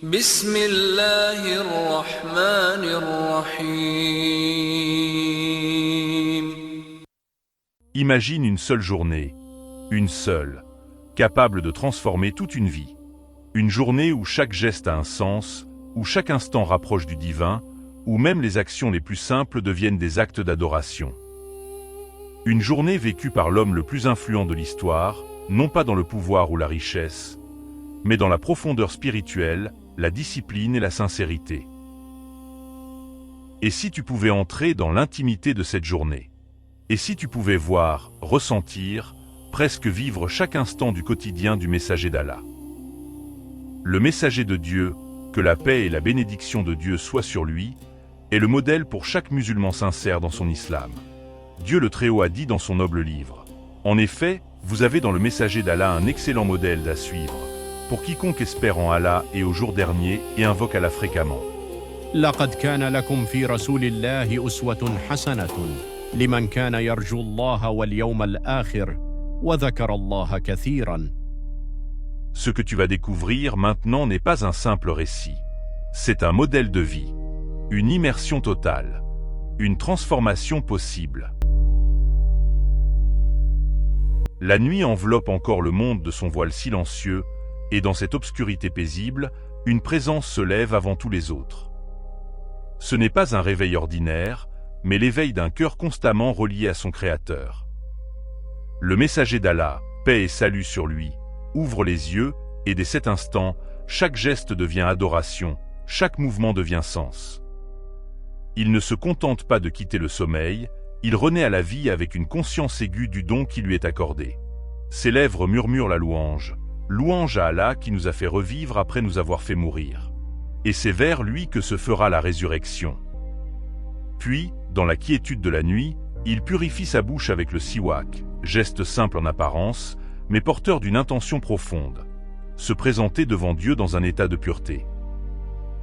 بسم الله الرحمن الرحيم. Imagine une seule journée, une seule, capable de transformer toute une vie. Une journée où chaque geste a un sens, où chaque instant rapproche du divin, où même les actions les plus simples deviennent des actes d'adoration. Une journée vécue par l'homme le plus influent de l'histoire, non pas dans le pouvoir ou la richesse, mais dans la profondeur spirituelle, la discipline et la sincérité. Et si tu pouvais entrer dans l'intimité de cette journée? Et si tu pouvais voir, ressentir, presque vivre chaque instant du quotidien du messager d'Allah? Le messager de Dieu, que la paix et la bénédiction de Dieu soient sur lui, est le modèle pour chaque musulman sincère dans son islam. Dieu le Très-Haut a dit dans son noble livre: en effet, vous avez dans le messager d'Allah un excellent modèle à suivre, pour quiconque espère en Allah et au jour dernier et invoque Allah fréquemment. لقد كان لكم في رسول الله أسوة حسنة لمن كان يرجو الله واليوم الآخر وذكر الله كثيرا. Ce que tu vas découvrir maintenant n'est pas un simple récit. C'est un modèle de vie, une immersion totale, une transformation possible. La nuit enveloppe encore le monde de son voile silencieux, et dans cette obscurité paisible, une présence se lève avant tous les autres. Ce n'est pas un réveil ordinaire, mais l'éveil d'un cœur constamment relié à son Créateur. Le messager d'Allah, paix et salut sur lui, ouvre les yeux, et dès cet instant, chaque geste devient adoration, chaque mouvement devient sens. Il ne se contente pas de quitter le sommeil, il renaît à la vie avec une conscience aiguë du don qui lui est accordé. Ses lèvres murmurent la louange. Louange à Allah qui nous a fait revivre après nous avoir fait mourir. Et c'est vers lui que se fera la résurrection. Puis, dans la quiétude de la nuit, il purifie sa bouche avec le siwak, geste simple en apparence, mais porteur d'une intention profonde. Se présenter devant Dieu dans un état de pureté.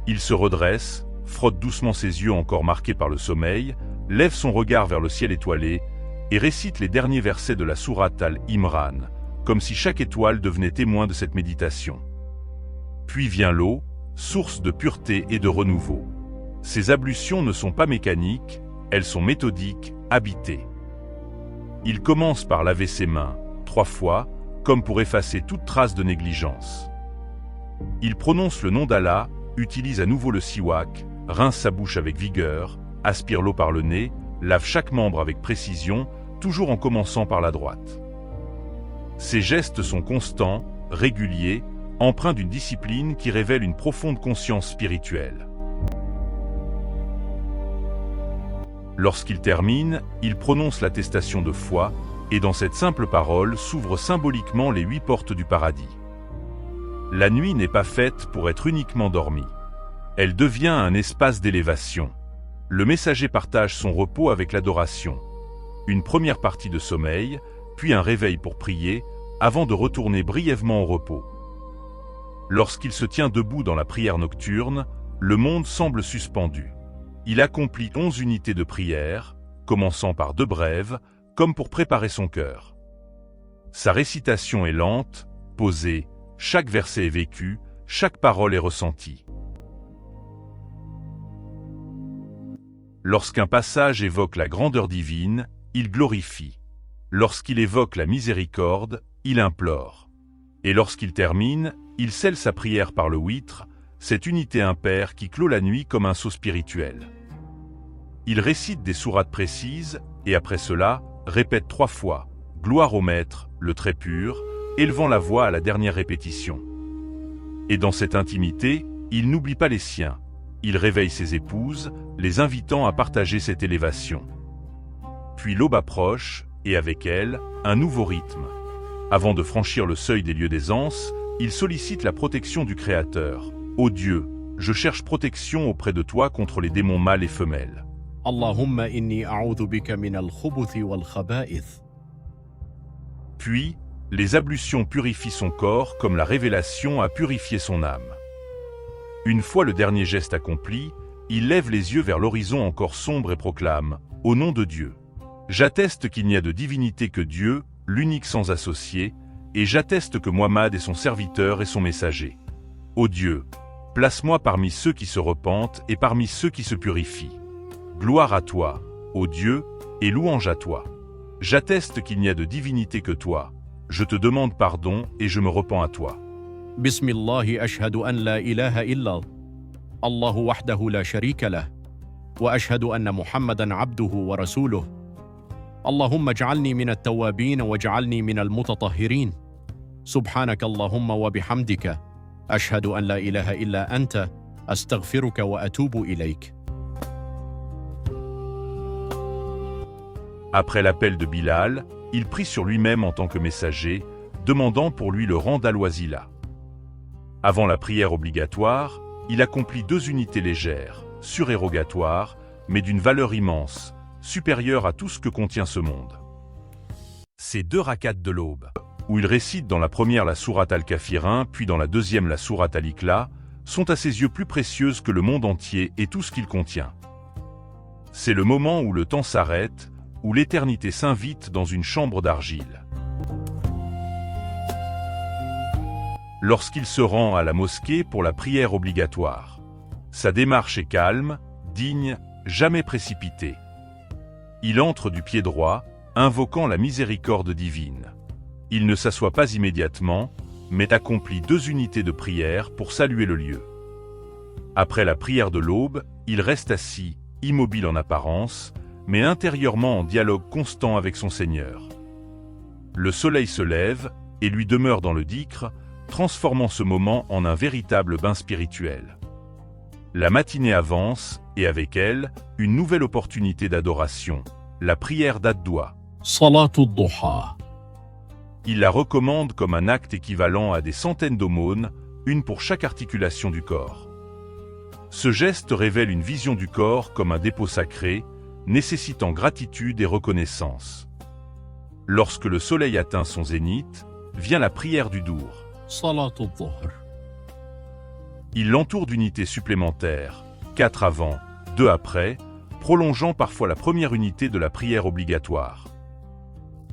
Il se redresse, frotte doucement ses yeux encore marqués par le sommeil, lève son regard vers le ciel étoilé et récite les derniers versets de la sourate Al-Imran, comme si chaque étoile devenait témoin de cette méditation. Puis vient l'eau, source de pureté et de renouveau. Ces ablutions ne sont pas mécaniques, elles sont méthodiques, habitées. Il commence par laver ses mains, 3 fois, comme pour effacer toute trace de négligence. Il prononce le nom d'Allah, utilise à nouveau le siwak, rince sa bouche avec vigueur, aspire l'eau par le nez, lave chaque membre avec précision, toujours en commençant par la droite. Ses gestes sont constants, réguliers, empreints d'une discipline qui révèle une profonde conscience spirituelle. Lorsqu'il termine, il prononce l'attestation de foi, et dans cette simple parole s'ouvrent symboliquement les 8 portes du paradis. La nuit n'est pas faite pour être uniquement dormie. Elle devient un espace d'élévation. Le messager partage son repos avec l'adoration. Une première partie de sommeil, puis un réveil pour prier, avant de retourner brièvement au repos. Lorsqu'il se tient debout dans la prière nocturne, le monde semble suspendu. Il accomplit 11 unités de prière, commençant par 2 brèves, comme pour préparer son cœur. Sa récitation est lente, posée, chaque verset est vécu, chaque parole est ressentie. Lorsqu'un passage évoque la grandeur divine, il glorifie. Lorsqu'il évoque la miséricorde, il implore. Et lorsqu'il termine, il scelle sa prière par le witr, cette unité impaire qui clôt la nuit comme un sceau spirituel. Il récite des sourates précises, et après cela, répète 3 fois « Gloire au Maître, le très pur », élevant la voix à la dernière répétition. Et dans cette intimité, il n'oublie pas les siens. Il réveille ses épouses, les invitant à partager cette élévation. Puis l'aube approche, et avec elle, un nouveau rythme. Avant de franchir le seuil des lieux d'aisance, il sollicite la protection du Créateur. Ô Dieu, je cherche protection auprès de toi contre les démons mâles et femelles. Allahumma inni a'udhu bika min al-khubuthi wal-khaba'ith. Puis, les ablutions purifient son corps comme la révélation a purifié son âme. Une fois le dernier geste accompli, il lève les yeux vers l'horizon encore sombre et proclame « Au nom de Dieu ». J'atteste qu'il n'y a de divinité que Dieu, l'unique sans associé, et j'atteste que Muhammad est son serviteur et son messager. Ô Dieu, Place-moi parmi ceux qui se repentent et parmi ceux qui se purifient. Gloire à toi, ô Dieu, et louange à toi. J'atteste qu'il n'y a de divinité que toi. Je te demande pardon et je me repens à toi. بسم الله أشهد أن لا إله إلا الله وحده لا شريك له وأشهد أن محمدًا عبده ورسوله اللهم اجعلني من التوابين واجعلني من المتطهرين سبحانك اللهم وبحمدك أشهد أن لا إله إلا أنت أستغفرك وأتوب إليك. Après l'appel de Bilal, il prit sur lui-même en tant que messager, demandant pour lui le rang d'al-Wazila. Avant la prière obligatoire, il accomplit 2 unités légères, surérogatoires, mais d'une valeur immense, supérieure à tout ce que contient ce monde. Ces 2 rakats de l'aube, où il récite dans la première la sourate Al-Kafirin, puis dans la deuxième la sourate Al-Ikhlas, sont à ses yeux plus précieuses que le monde entier et tout ce qu'il contient. C'est le moment où le temps s'arrête, où l'éternité s'invite dans une chambre d'argile. Lorsqu'il se rend à la mosquée pour la prière obligatoire, sa démarche est calme, digne, jamais précipitée. Il entre du pied droit, invoquant la miséricorde divine. Il ne s'assoit pas immédiatement, mais accomplit 2 unités de prière pour saluer le lieu. Après la prière de l'aube, il reste assis, immobile en apparence, mais intérieurement en dialogue constant avec son Seigneur. Le soleil se lève et lui demeure dans le dhikr, transformant ce moment en un véritable bain spirituel. La matinée avance, et avec elle, une nouvelle opportunité d'adoration, la prière d'ad-Duha. صلاة الضحى. Il la recommande comme un acte équivalent à des centaines d'aumônes, une pour chaque articulation du corps. Ce geste révèle une vision du corps comme un dépôt sacré, nécessitant gratitude et reconnaissance. Lorsque le soleil atteint son zénith, vient la prière du Dour. صلاة الظهر. Il l'entoure d'unités supplémentaires, 4 avant, 2 après, prolongeant parfois la première unité de la prière obligatoire.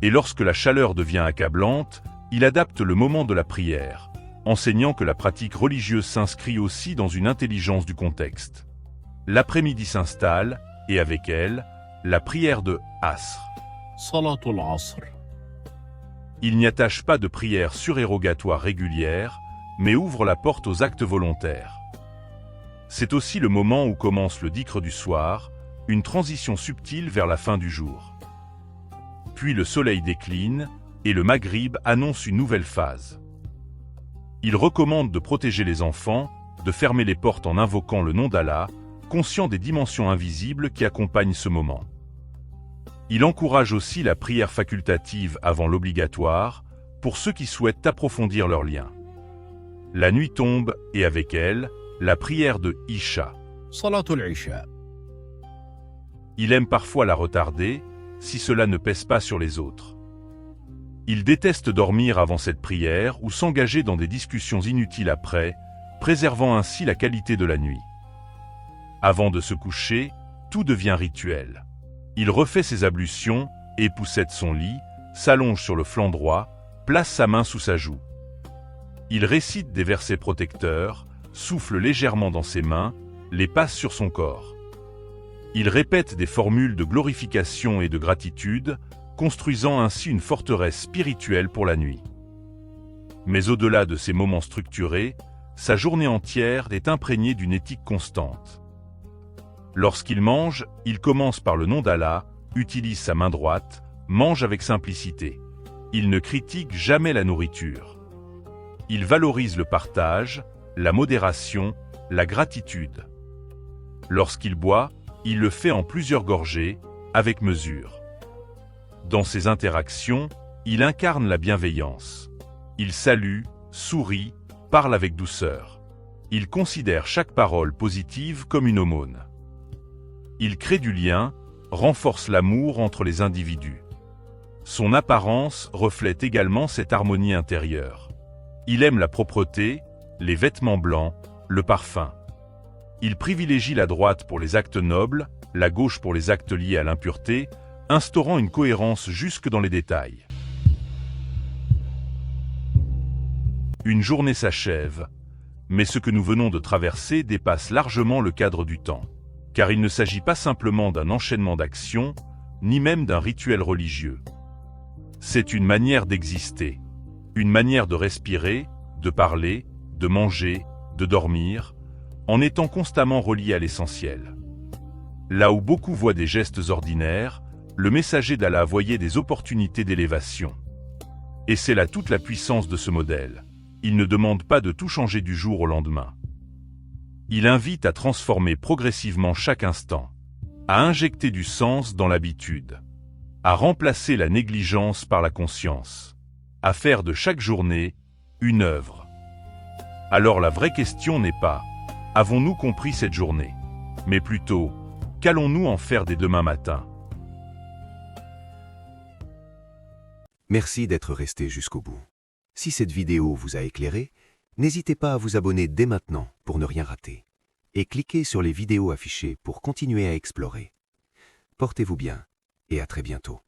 Et lorsque la chaleur devient accablante, il adapte le moment de la prière, enseignant que la pratique religieuse s'inscrit aussi dans une intelligence du contexte. L'après-midi s'installe, et avec elle, la prière de Asr. صلاة العصر. Il n'y attache pas de prière surérogatoire régulière, mais ouvre la porte aux actes volontaires. C'est aussi le moment où commence le dhikr du soir, une transition subtile vers la fin du jour. Puis le soleil décline, et le maghrib annonce une nouvelle phase. Il recommande de protéger les enfants, de fermer les portes en invoquant le nom d'Allah, conscient des dimensions invisibles qui accompagnent ce moment. Il encourage aussi la prière facultative avant l'obligatoire, pour ceux qui souhaitent approfondir leur lien. La nuit tombe, et avec elle, la prière de Isha. صلاة العشاء. Il aime parfois la retarder, si cela ne pèse pas sur les autres. Il déteste dormir avant cette prière ou s'engager dans des discussions inutiles après, préservant ainsi la qualité de la nuit. Avant de se coucher, tout devient rituel. Il refait ses ablutions, époussette son lit, s'allonge sur le flanc droit, place sa main sous sa joue. Il récite des versets protecteurs, souffle légèrement dans ses mains, les passe sur son corps. Il répète des formules de glorification et de gratitude, construisant ainsi une forteresse spirituelle pour la nuit. Mais au-delà de ces moments structurés, sa journée entière est imprégnée d'une éthique constante. Lorsqu'il mange, il commence par le nom d'Allah, utilise sa main droite, mange avec simplicité. Il ne critique jamais la nourriture. Il valorise le partage, la modération, la gratitude. Lorsqu'il boit, il le fait en plusieurs gorgées, avec mesure. Dans ses interactions, il incarne la bienveillance. Il salue, sourit, parle avec douceur. Il considère chaque parole positive comme une aumône. Il crée du lien, renforce l'amour entre les individus. Son apparence reflète également cette harmonie intérieure. Il aime la propreté, les vêtements blancs, le parfum. Il privilégie la droite pour les actes nobles, la gauche pour les actes liés à l'impureté, instaurant une cohérence jusque dans les détails. Une journée s'achève. Mais ce que nous venons de traverser dépasse largement le cadre du temps, car il ne s'agit pas simplement d'un enchaînement d'actions, ni même d'un rituel religieux. C'est une manière d'exister, une manière de respirer, de parler, de manger, de dormir, en étant constamment relié à l'essentiel. Là où beaucoup voient des gestes ordinaires, le messager d'Allah voyait des opportunités d'élévation. Et c'est là toute la puissance de ce modèle. Il ne demande pas de tout changer du jour au lendemain. Il invite à transformer progressivement chaque instant, à injecter du sens dans l'habitude, à remplacer la négligence par la conscience, à faire de chaque journée une œuvre. Alors la vraie question n'est pas « Avons-nous compris cette journée ?», mais plutôt « Qu'allons-nous en faire dès demain matin ?» Merci d'être resté jusqu'au bout. Si cette vidéo vous a éclairé, n'hésitez pas à vous abonner dès maintenant pour ne rien rater. Et cliquez sur les vidéos affichées pour continuer à explorer. Portez-vous bien et à très bientôt.